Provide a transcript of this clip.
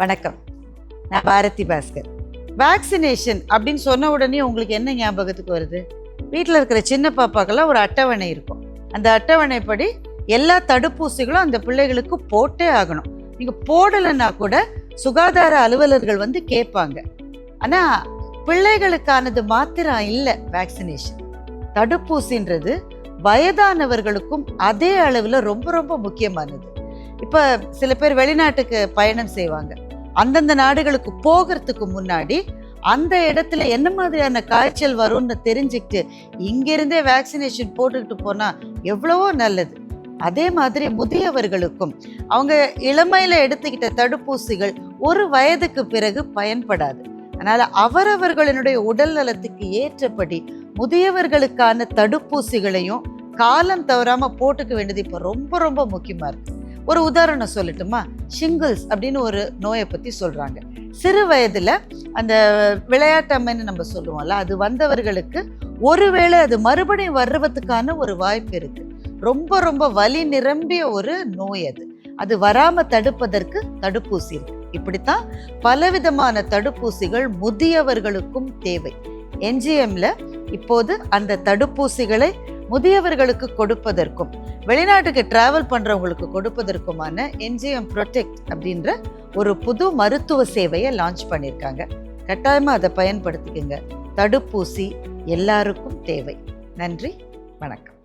வணக்கம், நான் பாரதி பாஸ்கர். வேக்சினேஷன் அப்படின்னு சொன்ன உடனே உங்களுக்கு என்ன ஞாபகத்துக்கு வருது? வீட்டில் இருக்கிற சின்ன பாப்பாக்கெல்லாம் ஒரு அட்டவணை இருக்கும். அந்த அட்டவணைப்படி எல்லா தடுப்பூசிகளும் அந்த பிள்ளைகளுக்கு போட்டே ஆகணும். நீங்கள் போடலைன்னா கூட சுகாதார அலுவலர்கள் வந்து கேட்பாங்க. ஆனால் பிள்ளைகளுக்கானது மாத்திரம் இல்லை வேக்சினேஷன். தடுப்பூசின்றது வயதானவர்களுக்கும் அதே அளவில் ரொம்ப ரொம்ப முக்கியமானது. இப்போ சில பேர் வெளிநாட்டுக்கு பயணம் செய்வாங்க. அந்தந்த நாடுகளுக்கு போகிறதுக்கு முன்னாடி அந்த இடத்துல என்ன மாதிரியான காய்ச்சல் வரும்னு தெரிஞ்சுக்கிட்டு இங்கிருந்தே வேக்சினேஷன் போட்டுக்கிட்டு போனால் எவ்வளவோ நல்லது. அதே மாதிரி முதியவர்களுக்கும் அவங்க இளமையில் எடுத்துக்கிட்ட தடுப்பூசிகள் ஒரு வயதுக்கு பிறகு பயன்படாது. அதனால் அவரவர்களுடைய உடல் நலத்துக்கு ஏற்றபடி முதியவர்களுக்கான தடுப்பூசிகளையும் காலம் தவறாமல் போட்டுக்க வேண்டியது இப்போ ரொம்ப ரொம்ப முக்கியமாக இருக்குது. ஒரு உதாரணம் சொல்லட்டுமா? ஷிங்கிள்ஸ் அப்படின்னு ஒரு நோயை பற்றி சொல்கிறாங்க. சிறு வயதில் அந்த விளையாட்டம்மைன்னு நம்ம சொல்லுவோம்ல, அது வந்தவர்களுக்கு ஒருவேளை அது மறுபடியும் வர்றதுக்கான ஒரு வாய்ப்பு இருக்குது. ரொம்ப ரொம்ப வலி நிரம்பிய ஒரு நோய் அது. அது வராமல் தடுப்பதற்கு தடுப்பூசி இருக்கு. இப்படித்தான் பலவிதமான தடுப்பூசிகள் முதியவர்களுக்கும் தேவை. என்ஜிஎம்ல இப்போது அந்த தடுப்பூசிகளை முதியவர்களுக்கு கொடுப்பதற்கும் வெளிநாட்டுக்கு டிராவல் பண்றவங்களுக்கு கொடுப்பதற்குமான என்ஜிஎம் ப்ரொடெக்ட் அப்படின்ற ஒரு புது மருத்துவ சேவையை லான்ச் பண்ணியிருக்காங்க. கட்டாயமா அதை பயன்படுத்திக்கங்க. தடுப்பூசி எல்லாருக்கும் தேவை. நன்றி, வணக்கம்.